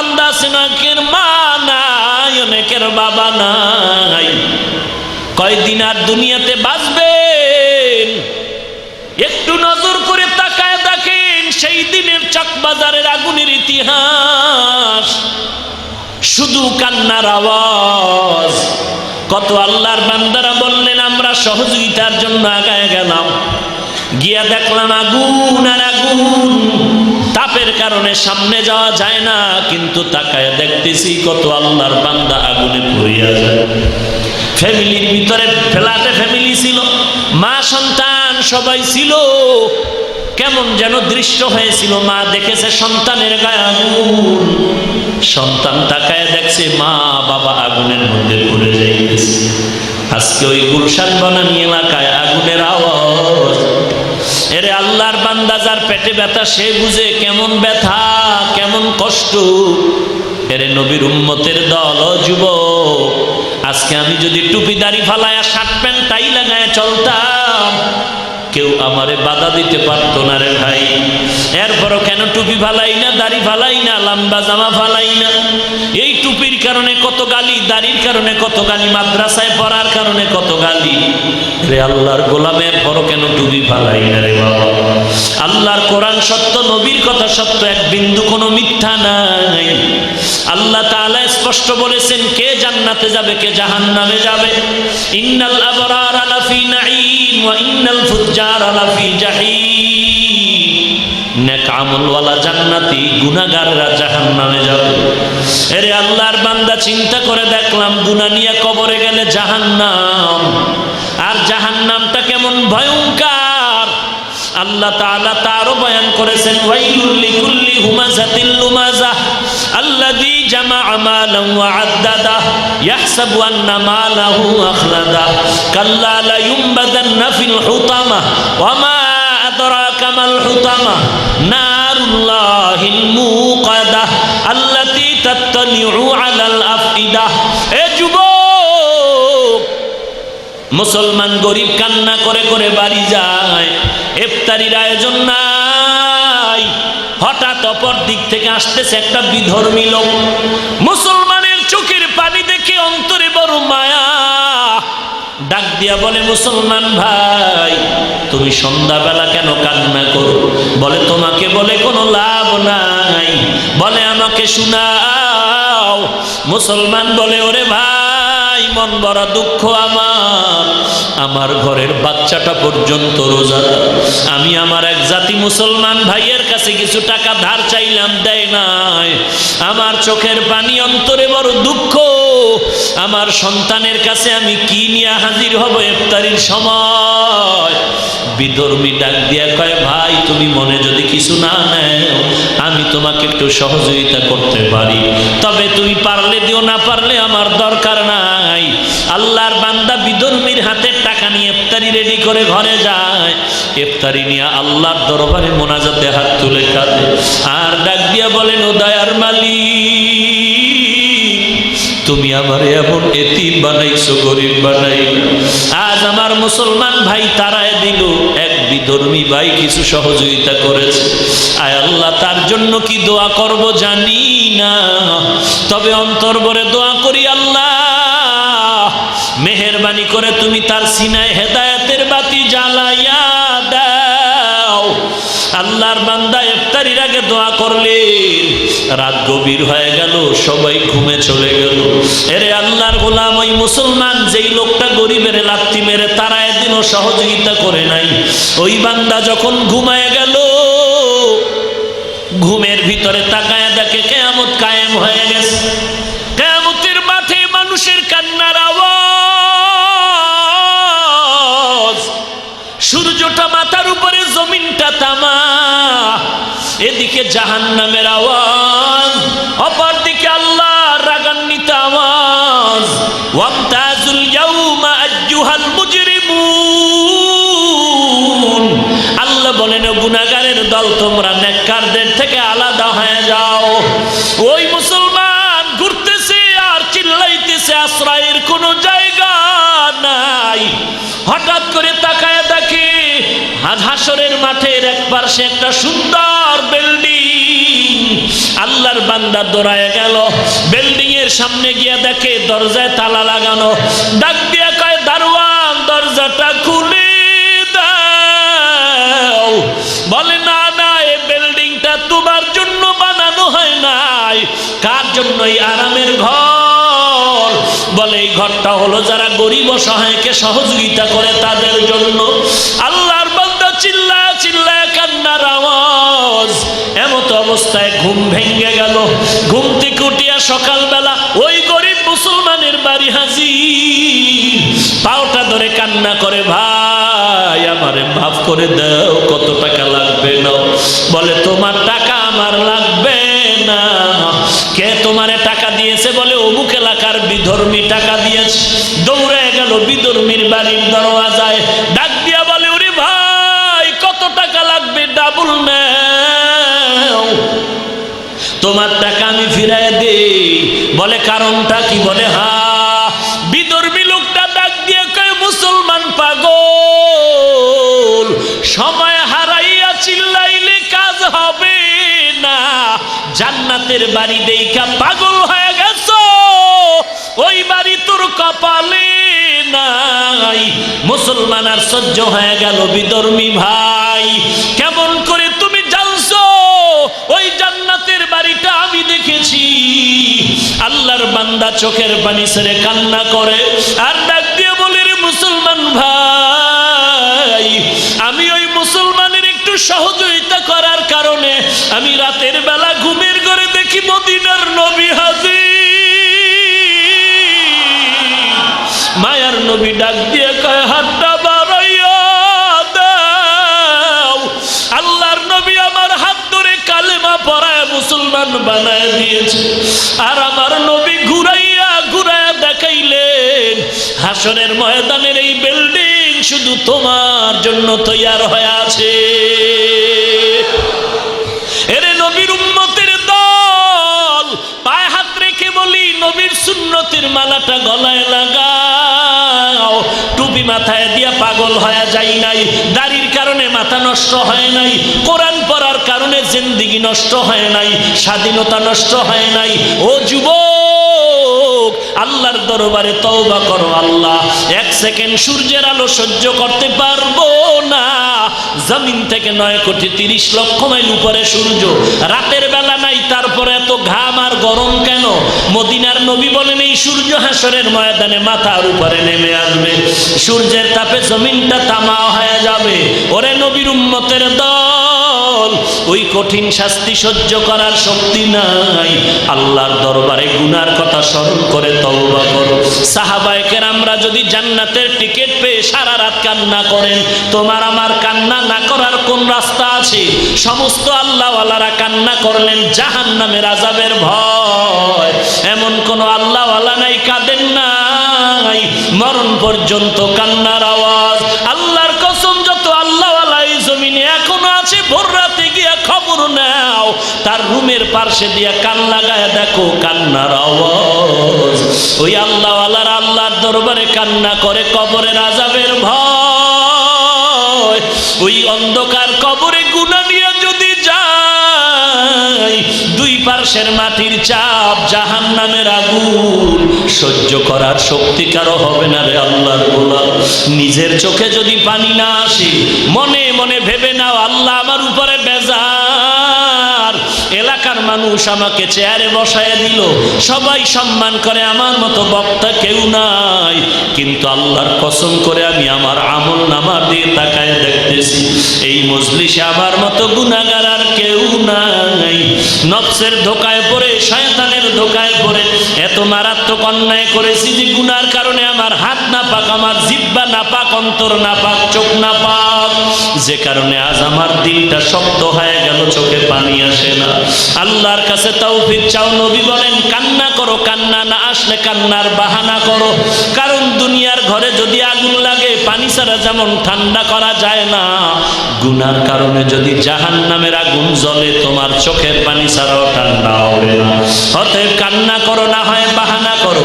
বান্দা আছে অনেকের মা নাই, অনেকের বাবা নাই। কয়দিন আর দুনিয়াতে বাঁচবেন? একটু নজর করে তাকায় দেখেন সেই দিনের চকবাজারের আগুনের ইতিহাস, শুধু কান্নার আওয়াজ। কত আল্লাহর বান্দারা বললেন আমরা সহযোগিতার জন্য আগায় গেলাম, গিয়া দেখলাম আগুন আর আগুন, তাপের কারণে সামনে যাওয়া যায় না। কিন্তু তাকায় দেখতেছি কত আল্লাহর বান্দা আগুনে পুড়িয়া যায়। ফ্যামিলির ভিতরে ফ্ল্যাটে ফ্যামিলি ছিল, মা সন্তান সবাই ছিল। কেমন যেন দৃশ্য হয়েছিল, মা দেখেছে সন্তানের গায়ে আগুন, সন্তান তাকায় দেখছে মা বাবা আগুনের মধ্যে পড়ে যাইতেছে। আজকে ওই গুলশান বনানী এলাকায় আগুনের আওয়াজ। এরে আল্লাহর বান্দা যার পেটে ব্যথা সে বুঝে কেমন ব্যথা, কেমন কষ্ট। এরে নবীর উম্মতের দল ও যুবক, আজকে আমি যদি টুপি দাড়ি ফালায়া শার্ট প্যান্ট টাই লাগায় চলতাম, কেউ আমারে বাধা দিতে পারতো না রে ভাই। এরপরও কেন টুপি ফালাই না, দাড়ি ফালাই না, লম্বা জামা ফালাই না? এই টুপির কারণে কত গালি, দাড়ির কারণে কত গালি, মাদ্রাসায় পড়ার কারণে কত গালি। রে আল্লাহর গোলামের পরও কেন টুপি ফালাই না রে বাবা? আল্লাহর কোরআন সত্য, নবীর কথা সত্য, এক বিন্দু কোনো মিথ্যা নাই। আল্লাহ তাআলা স্পষ্ট বলেছেন কে জান্নাতে যাবে, কে জাহান্নামে যাবে। ইন্নাল আবরারা লাফি নাঈম ওয়া ইন্নাল ফুজ্জারা লাফি জাহিম। নেক আমলওয়ালা জান্নাতি, গুনাহগাররা জাহান্নামে যাবে। এরে আল্লাহর বান্দা চিন্তা করে দেখলাম গুনাহ নিয়ে কবরে গেলে জাহান্নাম, আর জাহান্নামটা কেমন ভয়ঙ্কর আল্লাহ তাআলা তারও বয়ান করেছেন। ওয়াইলুল লিকুল্লি হুমাযাতিল লুমাযাহ আল্লাযী জামাআ মালান ওয়া আদ্দাদা ইয়াহসাবু আন্না মালাহু আখলাদা কাল্লা লা ইউমবাদান্না ফিল হুতামা ওয়া মা আদরাকা মাল হুতামা নারুল্লাহিল মুকাদা আল্লাতী তাত্তালিউ আলাল আফইদা। এ যুবক, মুসলমান গরিব কান্না করে করে বাড়ি যায়, ইফতারির আয়োজন নাই। হঠাৎ অপর দিক থেকে আসতেছে একটা বিধর্মী লোক, মুসলমানের চোখের পানি দেখে অন্তরে বড় মায়া, ডাক দিয়া বলে মুসলমান ভাই তুমি সন্ধ্যাবেলা কেন কান্না করো? বলে তোমাকে বলে কোনো লাভ নাই, বলে আমাকে শোনাও। মুসলমান বলে ওরে ভাই মন বড় দুঃখ আমার, আমার ঘরের বাচ্চাটা পর্যন্ত রোজা, আমি আমার এক জাতি মুসলমান ভাইয়ের কাছে কিছু টাকা ধার চাইলাম, দেয় নাই। আমার চোখের পানি, অন্তরে বড় দুঃখ। আমার সন্তানের কাছে আমি কি নিয়ে হাজির হব ইফতারির সময়? বিধর্মী ডাক দিয়া কয় ভাই তুমি মনে যদি কিছু না নেও, আমি তোমাকে একটু সহযোগিতা করতে পারি, তবে তুমি পারলে দিও, না পারলে আমার দরকার নাই। আল্লাহর বান্দা বিধর্মীর হাতের টাকা নিয়ে ইফতারি রেডি করে ঘরে যায়। ইফতারি নিয়ে আল্লাহর দরবারে মোনাজাতে হাত তুলে কাঁদে, আর ডাক দিয়া বলেন ও দয়ার মালিক, তুমি আমার এমন এতিম বানাইছো, গরিব বানাই। আজ আমার মুসলমান ভাই তারায় দিল, এক বিধর্মী ভাই কিছু সহযোগিতা করেছে। আয় আল্লাহ, তার জন্য কি দোয়া করব জানি না, তবে অন্তর ভরে দোয়া করি আল্লাহ মেহেরবানি করে তুমি তার সিনায় হেদায়েতের বাতি জ্বালাইয়া দাও। আল্লাহর বান্দা ইফতারির আগে দোয়া করলেন, রাত গভীর হয়ে গেল, সবাই ঘুমে চলে গেল। এরে আল্লাহর গোলাম, ওই মুসলমান যেই লোকটা গরিবের লাত্তি মেরে তারায় দিন সহযোগিতা করে নাই, ওই বান্দা যখন ঘুমায় গেল, ঘুমের ভিতরে তাকায় দেখে কিয়ামত কায়েম হয়ে গেছে। কিয়ামতের মাঠে মানুষের কান্নার আওয়াজ, সূর্যটা মাথার উপরে, জমিনটা তামা। এদিকে জাহান্নামের আওয়াজ, অপর দিকে আল্লাহর রাগান্বিত আওয়াজ। ওয়ামতাজুল ইয়াউমা আইয়ুহাল মুজরিমুন, আল্লাহ বলেন ও গুনাহগারের দল তোমরা নেককারদের থেকে আলাদা হয়ে যাও। ওই মুসলমান ঘুরতেছে আর চিল্লাইতেছে, আশ্রয়ের কোনো জায়গা নাই। হঠাৎ করে তাকায় দেখে হাসরের মাঠের এক পাশে একটা সুন্দর বিল্ডিং, আল্লাহর বান্দা দৌড়ায় গেল, বিল্ডিং এর সামনে গিয়ে দেখে দরজায় তালা লাগানো। ডাক দিয়া কয়, দারোয়ান দরজাটা খুলে দাও। বলে, না না, এই বিল্ডিংটা তোমার জন্য বানানো হয় নাই। কার জন্য? এই আরামের ঘর। বলে, এই ঘরটা হলো যারা গরিব অসহায়কে সহযোগিতা করে তাদের জন্য। আল্লাহর বান্দা চিল্লায় চিল্লায় কান্নার আওয়াজ। এমত অবস্থায় ঘুম ভেঙে গেল। ঘুম থেকে উঠিয়া সকালবেলা ওই গরিব মুসলমানের বাড়ি হাজির। পাওটা ধরে কান্না করে, ভাই আমারে মাফ করে দাও, কত টাকা লাগবে না? বলে, তোমার টাকা আমার লাগবে না। কে তোমারে টাকা দিয়েছে? বলে, অমুক এলাকার বিধর্মী টাকা দিয়েছে। দৌড়ে গেল বিধর্মীর বাড়ির দরওয়াজায়, ডাক দিয়া বলে, ওরে ভাই কত টাকা লাগবে? ডাবল নাও, তোমার টাকা আমি ফিরাই দেই। বলে, কারণটা কি? বলে, বিধর্মী লোকটা ডাক দিয়ে কয়, মুসলমান পাগল, সময় হারাইয়া চিল্লাইলে কাজ হবে না। জান্নাতের বাড়ি দেইখা পাগল হয়ে গেছো, ওই বাড়ি তোর কপালে নাই। মুসলমান আর সহ্য হয়ে গেল। বিধর্মী ভাই, কেমন করে তুমি জানছো ওই জান্নাতের বাড়িটা আমি দেখেছি? আল্লাহর বান্দা চোখের পানি ছেড়ে কান্না করে আর ডাক দিয়ে বলে, রে মুসলমান ভাই, আমি ওই মুসলমানের একটু সহযোগিতা করার কারণে আমি রাতের বেলা ঘুমের ঘরে দেখি মদিনার নবী হাজির। মায়ার নবী ডাক দিয়ে কয়, হাতটা বাড়াইয়া দাও। আল্লাহর নবী আমার হাত ধরে কালেমা পড়ায় মুসলমান বানায় দিয়েছে। আর আমার নবী ঘুরাইয়া ঘুরাইয়া দেখাইলেন, হাসরের ময়দানের এই বিল্ডিং শুধু তোমার জন্য তৈয়ার হয়ে আছে। এরে নবীর উম্মতের দল, পায়ে হাত রেখে বলি, নবীর সুন্নতের মালাটা গলায় লাগাও। টুপি মাথায় দিয়া পাগল হয়ে যাই নাই, দাড়ির কারণে মাথা নষ্ট হয় নাই, কোরআন পড়ার কারণে জিন্দেগি নষ্ট হয় নাই, স্বাধীনতা নষ্ট হয় নাই। ও যুবক, আল্লাহর দরবারে তওবা করো। আল্লাহ, এক সেকেন্ড সূর্যের আলো সহ্য করতে পারবো না। জমিন থেকে 9,30,00,000 মাইল উপরে সূর্য, রাতের বেলা নাই, তারপরে এত ঘাম আর গরম কেন? মদিনার নবী বলেন, এই সূর্য হাসরের ময়দানে মাথার উপরে নেমে আসবে, সূর্যের তাপে জমিনটা তামা হয়ে যাবে। ওরে নবীর উম্মতের দল, ওই কঠিন শাস্তি সহ্য করার শক্তি নাই। আল্লাহর দরবারে গুনার কথা স্মরণ করে তওবা করো। সাহাবায়ে কেরামরা যদি জান্নাতের টিকিট পেয়ে সারা রাত কান্না করেন, তোমার আমার কান্না না করার কোন রাস্তা আছে? সমস্ত আল্লাহওয়ালারা কান্না করলেন জাহান্নামের আযাবের ভয়। এমন কোন আল্লাহওয়ালা নাই কাঁদেন নাই? মরণ পর্যন্ত কান্নার আওয়াজ। আল্লাহর কসম, যত আল্লাহওয়ালা এই জমিনে এখনো আছে, ভোর রাতে গিয়া খবর নাও, তার রুমের পাশে দিয়া কান লাগায় দেখো, কান্নার আওয়াজ। ওই আল্লাহওয়ালারা আল্লাহর দরবারে কান্না করে কবরের আযাবের ভয়। ওই অন্ধকার কবরে গুনাহ নিয়ে যদি যায়, দুই পার্শ্বের মাটির চাপ, জাহান্নামের আগুন সহ্য করার শক্তি কারো হবে না রে আল্লাহর গোলাম। নিজের চোখে যদি পানি না আসে, মনে মনে ভেবে নাও, আল্লাহ আমার উপরে বেজার। এলাকার মানুষ আমাকে চেয়ারে বসায় দিল, সবাই সম্মান করে, আমার মতো বক্তা কেউ নাই, কিন্তু আল্লাহর কসম করে আমি আমার আমল নামা দিয়ে তাকায় দেখতেছি, এই মজলিসে আমার মতো গুনাহগার আর কেউ নাই। নফসের ধোকায় পড়ে, শয়তানের ধোকায় পড়ে এত মারাত্মক অন্যায় করেছি যে গুনার কারণে আমার হাত নাপাক, আমার জিহ্বা নাপাক, অন্তর নাপাক, চোখ নাপাক, যে কারণে আজ আমার দিলটা শক্ত হয়ে গেল, চোখে পানি আসে না। আল্লাহর কাছে তৌফিক চাও। নবী বলেন, কান্না করো, কান্না না আসলে কান্নার বাহানা করো। কারণ দুনিয়ার ঘরে যদি আগুন লাগে, পানি ছাড়া যেমন ঠান্ডা করা যায় না, গুনার কারণে যদি জাহান্নামের আগুন জ্বলে, তোমার চোখের পানি ছাড়াও ঠান্ডা হবে না। অতএব কান্না করো, না হয় বাহানা করো।